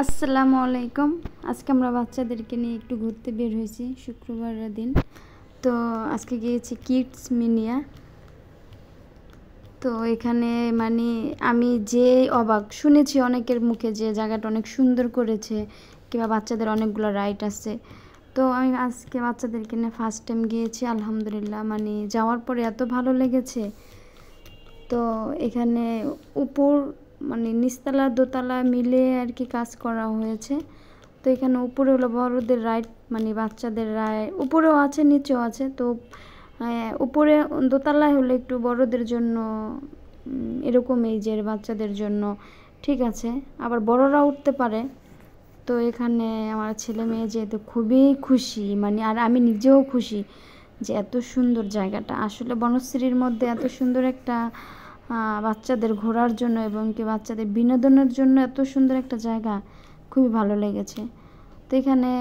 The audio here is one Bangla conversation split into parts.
আসসালামু আলাইকুম। আজকে আমরা বাচ্চাদেরকে নিয়ে একটু ঘুরতে বের হয়েছি শুক্রবারের দিন। তো আজকে গিয়েছি কিডস মিনিয়া। তো এখানে মানে আমি যে অবাক শুনেছি অনেকের মুখে যে জায়গাটা অনেক সুন্দর করেছে কিংবা বাচ্চাদের অনেকগুলো রাইড আছে। তো আমি আজকে বাচ্চাদেরকে নিয়ে ফার্স্ট টাইম গিয়েছি, আলহামদুলিল্লাহ মানে যাওয়ার পরে এত ভালো লেগেছে। তো এখানে উপর মানে নিচতলা দোতলা মিলে আর কি কাজ করা হয়েছে। তো এখানে উপরে হলো বড়দের রাইড, মানে বাচ্চাদের রাইড উপরেও আছে নিচেও আছে। তো উপরে দোতলায় হলে একটু বড়দের জন্য এরকম এইজের বাচ্চাদের জন্য ঠিক আছে, আবার বড়রা উঠতে পারে। তো এখানে আমার ছেলে মেয়ে যেহেতু খুবই খুশি, মানে আর আমি নিজেও খুশি যে এত সুন্দর জায়গাটা। আসলে বনশ্রীর মধ্যে এত সুন্দর একটা বাচ্চাদের ঘোরার জন্য এবং কি বাচ্চাদের বিনোদনের জন্য এত সুন্দর একটা জায়গা খুবই ভালো লেগেছে। তো এখানে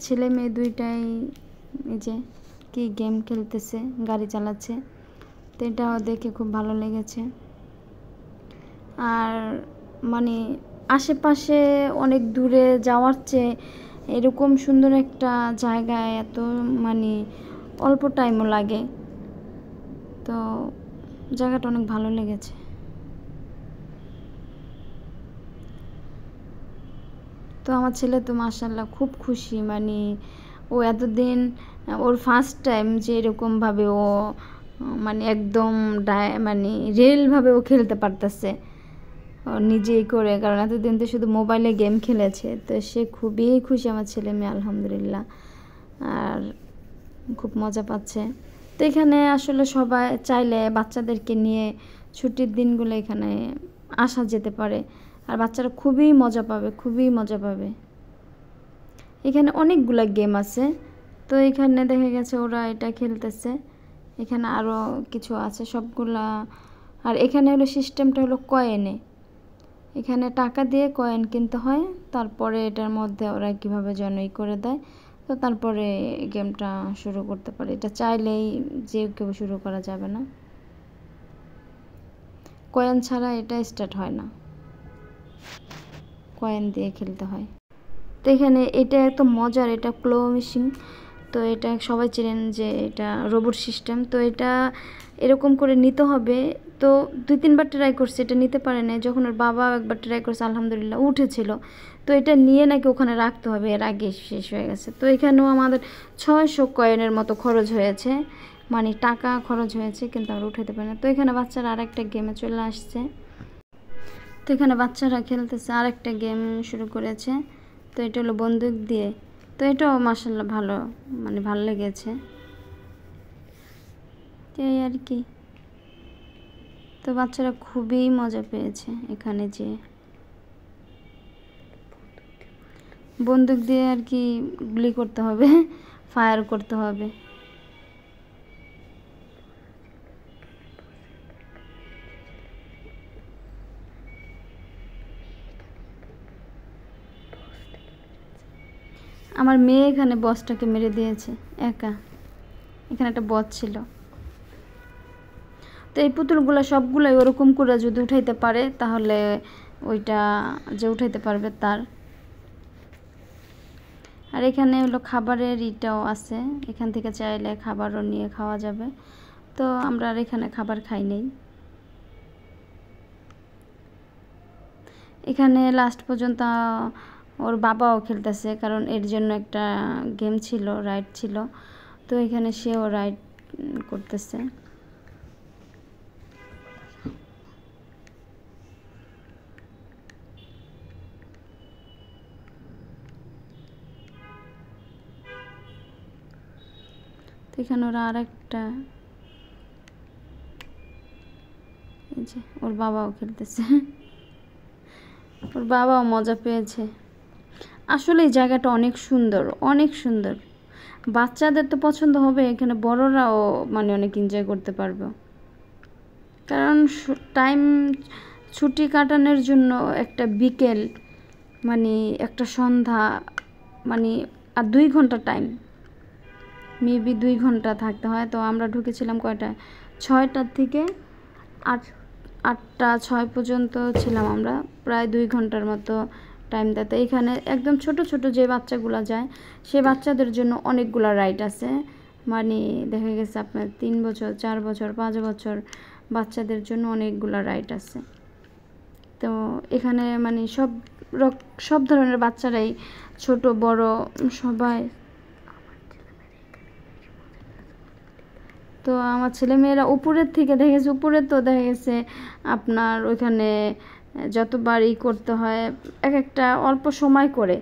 ছেলে মেয়ে দুইটাই এই যে কি গেম খেলতেছে, গাড়ি চালাচ্ছে। তো এটাও দেখে খুব ভালো লেগেছে। আর মানে আশেপাশে অনেক দূরে যাওয়ার চেয়ে এরকম সুন্দর একটা জায়গায় এত মানে অল্প টাইমও লাগে। তো জায়গাটা অনেক ভালো লেগেছে। তো আমার ছেলে তো মাশাআল্লাহ খুব খুশি, মানে ও এতদিন ওর ফার্স্ট টাইম যে এরকমভাবে ও মানে একদম মানে রিয়েলভাবে ও খেলতে পারতেছে নিজেই করে, কারণ এতদিন তো শুধু মোবাইলে গেম খেলেছে। তো সে খুবই খুশি আমার ছেলে মেয়ে, আলহামদুলিল্লাহ, আর খুব মজা পাচ্ছে। তো এখানে আসলে সবাই চাইলে বাচ্চাদেরকে নিয়ে ছুটির দিনগুলো এখানে আসা যেতে পারে, আর বাচ্চারা খুবই মজা পাবে, খুবই মজা পাবে। এখানে অনেকগুলা গেম আছে। তো এখানে দেখা গেছে ওরা এটা খেলতেছে, এখানে আরও কিছু আছে সবগুলা। আর এখানে হলো সিস্টেমটা হলো কয়েনে, এখানে টাকা দিয়ে কয়েন কিনতে হয়, তারপরে এটার মধ্যে ওরা কীভাবে যেন করে দেয়। তো তারপরে গেমটা শুরু করতে পারে, এটা চাইলেই যে কেউ শুরু করা যাবে না, কয়েন ছাড়া এটা স্টার্ট হয় না, কয়েন দিয়ে খেলতে হয়। তো এখানে এটা এত মজার, এটা ক্লো মেশিন। তো এটা সবাই চেনেন যে এটা রোবট সিস্টেম। তো এটা এরকম করে নিতে হবে। তো 2-3বার ট্রাই করছে, এটা নিতে পারে না। যখন ওর বাবা একবার ট্রাই করছে, আলহামদুলিল্লাহ উঠেছিল। তো এটা নিয়ে নাকি ওখানে রাখতে হবে, এর আগে শেষ হয়ে গেছে। তো এখানেও আমাদের 600 কয়েনের মতো খরচ হয়েছে, মানে টাকা খরচ হয়েছে, কিন্তু আমরা উঠাতে পারি না। তো এখানে বাচ্চারা আরেকটা গেমে চলে আসছে। তো এখানে বাচ্চারা খেলতেছে, আরেকটা গেম শুরু করেছে। তো এটা হলো বন্দুক দিয়ে। তো এটাও মাশাআল্লাহ ভালো, মানে ভালো লেগেছে এই আর কি। তো বাচ্চারা খুবই মজা পেয়েছে এখানে যে বন্দুক দিয়ে আর কি গুলি করতে হবে, ফায়ার করতে হবে। আমার মেয়ে এখানে বসটাকে মেরে দিয়েছে একা, এখানে একটা বস ছিল। তো এই পুতুলগুলো সবগুলোই ওরকম করে যদি উঠাইতে পারে তাহলে ওইটা যে উঠাইতে পারবে তার। আর এখানে হলো খাবারের ইটাও আছে, এখান থেকে চাইলে খাবারও নিয়ে খাওয়া যাবে। তো আমরা আর এখানে খাবার খাই নেই। এখানে লাস্ট পর্যন্ত ওর বাবাও খেলতেছে, কারণ এর জন্য একটা গেম ছিল, রাইড ছিল। তো এখানে সেও রাইড করতেছে। তো এখানে ওরা আরেকটা, এই যে ওর বাবাও খেলতেছে, ওর বাবাও মজা পেয়েছে। আসলে এই জায়গাটা অনেক সুন্দর, অনেক সুন্দর। বাচ্চাদের তো পছন্দ হবে, এখানে বড়রাও মানে অনেক এনজয় করতে পারবে, কারণ টাইম ছুটি কাটানোর জন্য একটা বিকেল, মানে একটা সন্ধ্যা, মানে আর 2 ঘন্টা টাইম, মেবি 2 ঘন্টা থাকতে হয়। তো আমরা ঢুকেছিলাম কয়টায়, 6টার থেকে 8টা 6 পর্যন্ত ছিলাম আমরা, প্রায় 2 ঘন্টার মতো টাইম দেয়। তো এখানে একদম ছোট ছোট যে বাচ্চাগুলো যায় সে বাচ্চাদের জন্য অনেকগুলো রাইড আছে, মানে দেখা গেছে আপনার 3 বছর 4 বছর 5 বছর বাচ্চাদের জন্য অনেকগুলো রাইড আছে। তো এখানে মানে সব ধরনের বাচ্চারাই, ছোট বড় সবাই। তো আমার ছেলেমেয়েরা উপরের থেকে দেখেছে, উপরে তো দেখা গেছে আপনার ওইখানে যতবার করতে হয় এক একটা অল্প সময় করে,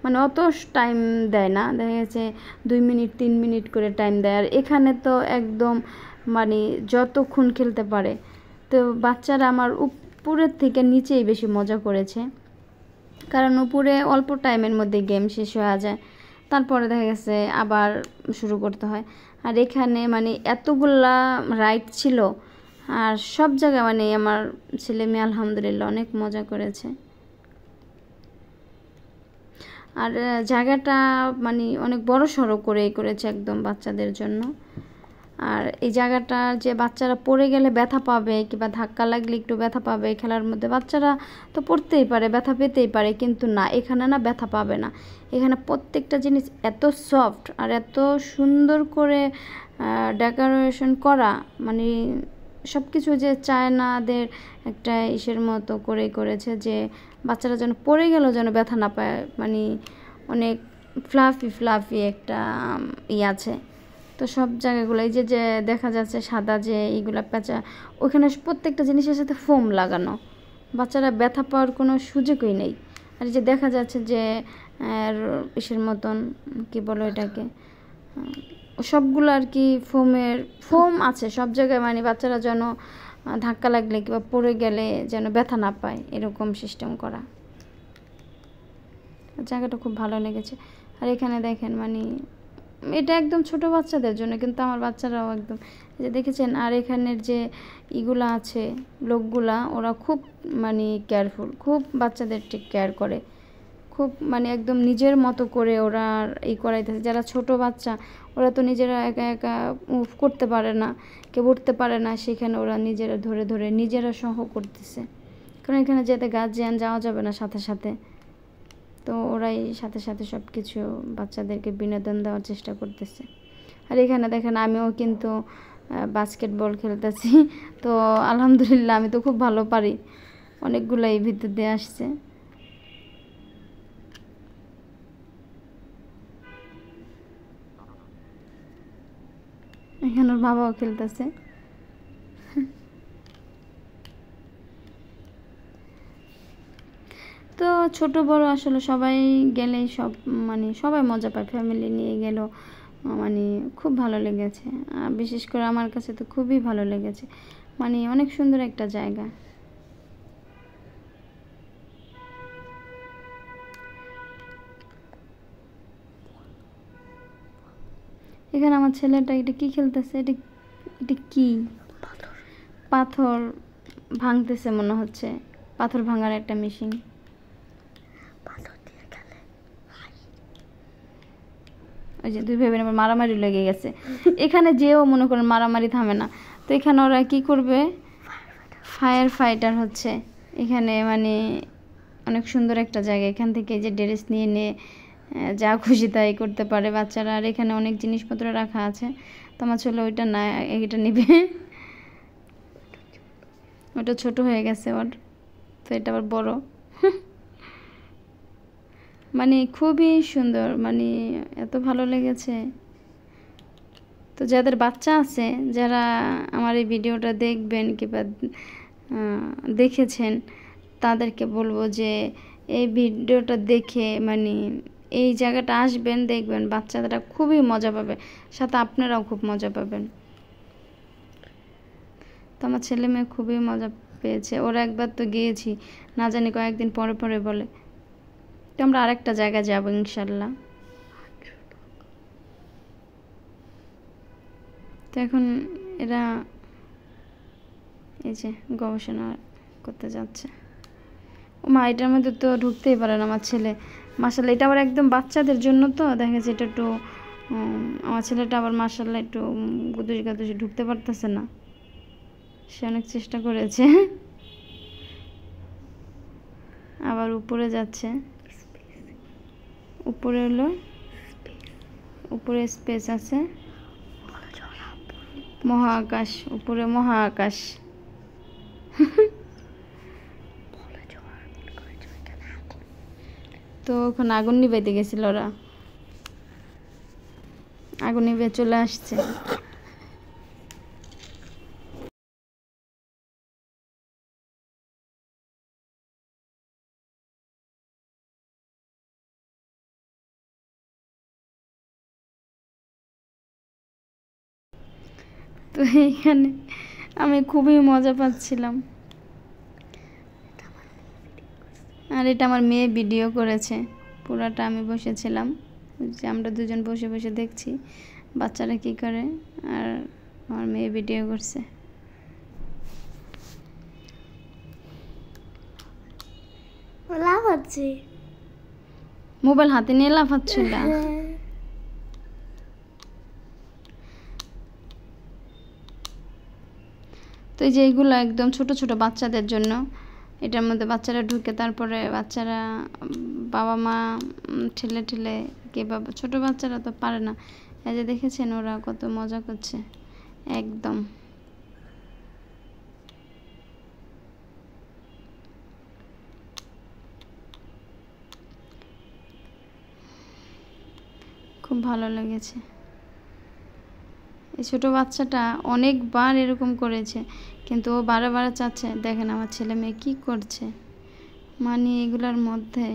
মানে অত টাইম দেয় না, দেখা গেছে 2 মিনিট 3 মিনিট করে টাইম দেয়। আর এখানে তো একদম মানে যতক্ষণ খেলতে পারে। তো বাচ্চারা আমার উপরের থেকে নিচেই বেশি মজা করেছে, কারণ উপরে অল্প টাইমের মধ্যে গেম শেষ হয়ে যায়, তারপরে দেখা গেছে আবার শুরু করতে হয়। আর এখানে মানে এতগুলা রাইড ছিল, আর সব জায়গায় মানে আমার ছেলে মেয়ে আলহামদুলিল্লাহ অনেক মজা করেছে। আর জায়গাটা মানে অনেক বড় সড়ো করেছে একদম বাচ্চাদের জন্য। আর এই জায়গাটা যে বাচ্চারা পড়ে গেলে ব্যথা পাবে কিংবা ধাক্কা লাগলে একটু ব্যথা পাবে খেলার মধ্যে, বাচ্চারা তো পড়তেই পারে, ব্যথা পেতেই পারে, কিন্তু না, এখানে না ব্যথা পাবে না। এখানে প্রত্যেকটা জিনিস এত সফট আর এত সুন্দর করে ডেকোরেশন করা, মানে সব কিছু যে চায়নাদের একটা ইসের মতো করেছে যে বাচ্চারা যেন পড়ে গেলেও যেন ব্যথা না পায়, মানে অনেক ফ্লাফি একটা আছে। তো সব জায়গাগুলো এই যে দেখা যাচ্ছে সাদা যে এইগুলা পেঁচা, ওখানে প্রত্যেকটা জিনিসের সাথে ফোম লাগানো, বাচ্চারা ব্যথা পাওয়ার কোনো সুযোগই নেই। আর যে দেখা যাচ্ছে যে ইসের মতন কি বলো এটাকে, সবগুলো আর কি ফোম আছে সব জায়গায়, মানে বাচ্চারা যেন ধাক্কা লাগলে কিংবা পড়ে গেলে যেন ব্যথা না পায় এরকম সিস্টেম করা। জায়গাটা খুব ভালো লেগেছে। আর এখানে দেখেন মানে এটা একদম ছোট বাচ্চাদের জন্য, কিন্তু আমার বাচ্চারাও একদম যে দেখেছেন। আর এখানের যে ইগুলা আছে লোকগুলা, ওরা খুব মানে কেয়ারফুল, খুব বাচ্চাদের ঠিক কেয়ার করে, খুব মানে একদম নিজের মতো করে ওরা করাইতেছে। যারা ছোট বাচ্চা ওরা তো নিজেরা একা একা মুভ করতে পারে না, কেউ উঠতে পারে না, সেখানে ওরা নিজেরা ধরে নিজেরা সহ করতেছে, কারণ এখানে যেতে গার্জিয়ান যাওয়া যাবে না সাথে সাথে। তো ওরাই সাথে সাথে সব কিছু বাচ্চাদেরকে বিনোদন দেওয়ার চেষ্টা করতেছে। আর এখানে দেখেন আমিও কিন্তু বাস্কেটবল খেলতেছি, তো আলহামদুলিল্লাহ আমি তো খুব ভালো পারি, অনেকগুলাই ভিতর দিয়ে আসছে। এখানে ওর বাবাও খেলতেছে। তো ছোট বড় আসলে সবাই গেলেই মানে সবাই মজা পায়, ফ্যামিলি নিয়ে গেলেও মানে খুব ভালো লেগেছে। বিশেষ করে আমার কাছে তো খুবই ভালো লেগেছে, মানে অনেক সুন্দর একটা জায়গা। এখানে আমার ছেলেটা এটা কি খেলতেছে, এটা কি পাথর ভাঙতেছে মনে হচ্ছে, পাথর ভাঙার একটা মেশিন। ওই যে দুই ভাই আবার মারামারি লেগে গেছে। এখানে যেও মনে করেন মারামারি থামে না, তো এখানে ওরা কি করবে, ফায়ার ফাইটার হচ্ছে এখানে। মানে অনেক সুন্দর একটা জায়গা, এখান থেকে যে ড্রেস নিয়ে যা খুশি তাই করতে পারে বাচ্চারা। আর এখানে অনেক জিনিসপত্র রাখা আছে, তো আমার ছেলে ওইটা না, এটা নিবে, ওটা ছোট হয়ে গেছে ওর, তো এটা আবার বড়। মানে খুবই সুন্দর, মানে এত ভালো লেগেছে। তো যাদের বাচ্চা আছে, যারা আমার এই ভিডিওটা দেখবেন কিংবা দেখেছেন, তাদেরকে বলবো যে এই ভিডিওটা দেখে মানে এই জায়গাটা আসবেন, দেখবেন বাচ্চারা খুবই মজা পাবে, সাথে আপনারাও খুব মজা পাবেন। তো আমার ছেলে মেয়ে খুবই মজা পেয়েছে, ওরা একবার তো গিয়েছি, না জানি কয়েকদিন পরে বলে। তো আমরা আরেকটা জায়গায় যাবো ইনশাল্লাহ। তো এখন এরা এই যে গবেষণা করতে যাচ্ছে। ও মা, এটার মধ্যে তো ঢুকতেই পারে না আমার ছেলে। মাশাআল্লাহ, এটা আবার একদম বাচ্চাদের জন্য, তো দেখা যাচ্ছে এটা একটু আমার ছেলেটা আবার মাশাআল্লাহ একটু গাদুসি ঢুকতে পারতেছে না, সে অনেক চেষ্টা করেছে, আবার উপরে যাচ্ছে। উপরে হলো উপরে স্পেস আছে, মহাকাশ, উপরে মহাকাশ। তো ওখানে আগুন নিভাইতে গেছিল ওরা, আগুন নিভে চলে আসছে। তো এইখানে আমি খুবই মজা পাচ্ছিলাম। আর এটা আমার মেয়ে ভিডিও করেছে, পুরাটা আমি বসেছিলাম, যে আমরা দুজন বসে বসে দেখছি বাচ্চারা কি করে, আর আমার মেয়ে ভিডিও করছে। লাফাচ্ছি, মোবাইল হাতে নিয়ে লাফাচ্ছিল। তো এই যে এইগুলো একদম ছোট ছোট বাচ্চাদের জন্য, এটার মধ্যে বাচ্চারা ঢুকে, তারপরে বাচ্চারা বাবা মা ঠেলে ঠেলে কে বাবা, ছোট বাচ্চারা তো পারে না। এই যে দেখেছেন ওরা কত মজা করছে একদম। খুব ভালো লেগেছে। এই ছোট বাচ্চাটা অনেকবার এরকম করেছে, কিন্তু ও বারে চাচ্ছে দেখেন আমার ছেলে মেয়ে কী করছে, মানে এগুলোর মধ্যে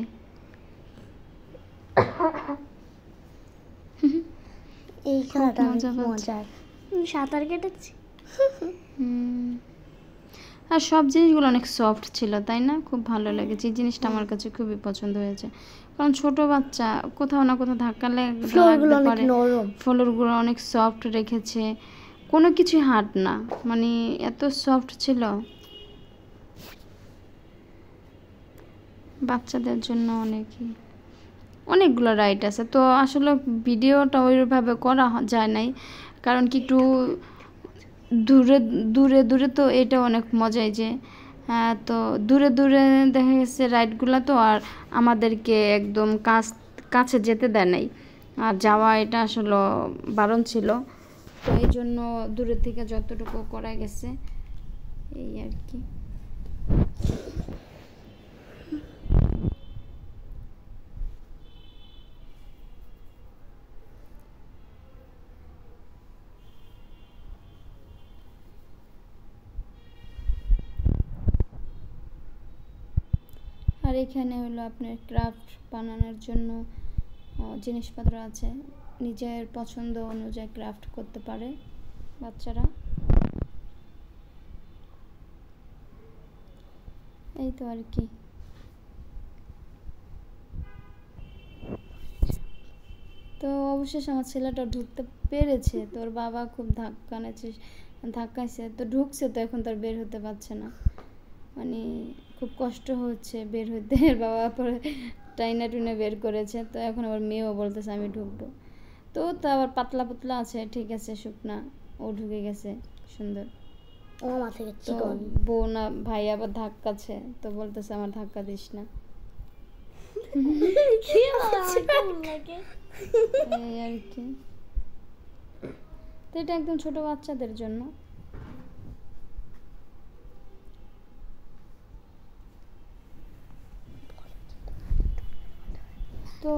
এই খেলাটা মজার। সাঁতার কেটেছি। আর সব জিনিসগুলো অনেক সফট ছিল, তাই না? খুব ভালো লেগেছে, এই জিনিসটা আমার কাছে খুবই পছন্দ হয়েছে। কারণ ছোট বাচ্চা কোথাও না কোথাও ধাক্কা লাগতে পারে, ফ্লোরগুলো অনেক সফট রেখেছে, কোনো কিছু হার্ড না, মানে এত সফট ছিল। বাচ্চাদের জন্য অনেকগুলো রাইড আছে। তো আসলে ভিডিওটা ওইভাবে করা যায় নাই, কারণ কি একটু দূরে দূরে দূরে, তো এটা অনেক মজাই যে তো দূরে দূরে দেখা গেছে রাইডগুলো, তো আর আমাদেরকে একদম কাছে যেতে দেয় নাই, আর যাওয়া এটা আসলে বারণ ছিল। তো এই জন্য দূরের থেকে যতটুকু করা গেছে এই আর কি। আর এখানে হলো আপনার ক্রাফট বানানোর জন্য জিনিসপত্র আছে, নিজের পছন্দ অনুযায়ী ক্রাফট করতে পারে বাচ্চারা। এই তো আর কি। তো অবশেষে আমার ছেলেটা ঢুকতে পেরেছে, তোর বাবা খুব ধাক্কাইছে, তো ঢুকছে, তো এখন তার বের হতে পারছে না, মানে খুব কষ্ট হচ্ছে বের হতে। বাবা পরে টাইনা টুনে বের করেছে, তো এখন আবার মেয়েও বলতেছে আমি ঢুকবো। তো আবার পাতলা পাতলা আছে, ঠিক আছে, শুকনা, ও ঢুকে গেছে সুন্দর। তো বউ না ভাই আবার ধাক্কাছে, তো বলতেছে আমার ধাক্কা দিস না। এই আর কি। তো এটা একদম ছোট বাচ্চাদের জন্য। তো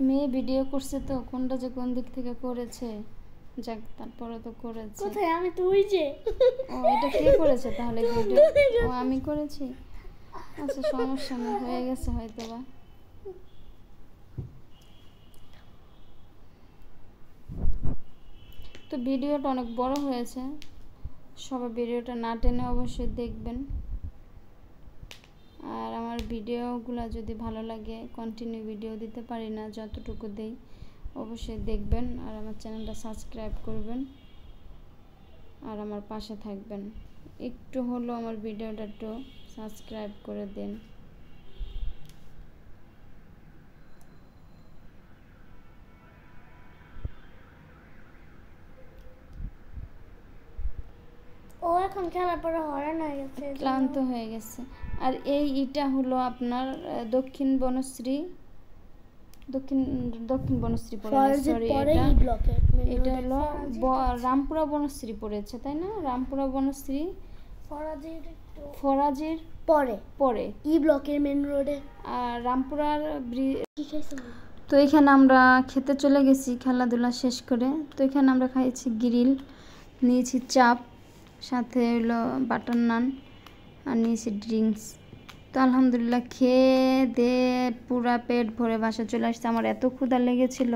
মেয়ে ভিডিও করছে, তো কোনটা যে কোন দিক থেকে করেছে, যাক তারপরে তো করেছে। কোথায়? আমি তো ওই যে। ও এটা কে করেছে তাহলে ভিডিও? ও আমি করেছি, আচ্ছা সমস্যা নেই, হয়ে গেছে হয়তো বা। তো ভিডিওটা অনেক বড় হয়েছে, সবাই ভিডিওটা না টেনে অবশ্যই দেখবেন। আর আমার ভিডিওগুলো যদি ভালো লাগে, কন্টিনিউ ভিডিও দিতে পারি না, যতটুকু দেই অবশ্যই দেখবেন, আর আমার চ্যানেলটা সাবস্ক্রাইব করবেন, আর আমার পাশে থাকবেন। একটু হলো আমার ভিডিওটা একটু সাবস্ক্রাইব করে দিন। ও এখন খেলার পরে হরান হয়ে গেছে, ক্লান্ত হয়ে গেছে। আর এটা হলো আপনার দক্ষিণ বনশ্রী দক্ষিণ দক্ষিণ বনশ্রী পড়ে ফরাজের সরি পরে এটা ই ব্লকে এটা হলো রামপুরা বনশ্রী পড়েছে তাই না? রামপুরা বনশ্রী ফরাজের একটু ফরাজের পরে পরে ই ব্লকের মেন রোডে। আর রামপুরার কি খাইছো? তো এখানে আমরা খেতে চলে গেছি খেলাধুলা শেষ করে। তো এখানে আমরা খাইছি গ্রিল, নিয়েছি চাপ, সাথে হলো বাটার নান আর নিয়েছি ড্রিঙ্কস। তো আলহামদুলিল্লাহ খেয়ে দিয়ে পুরা পেট ভরে বাসা চলে আসছে। আমার এত ক্ষুধা লেগেছিল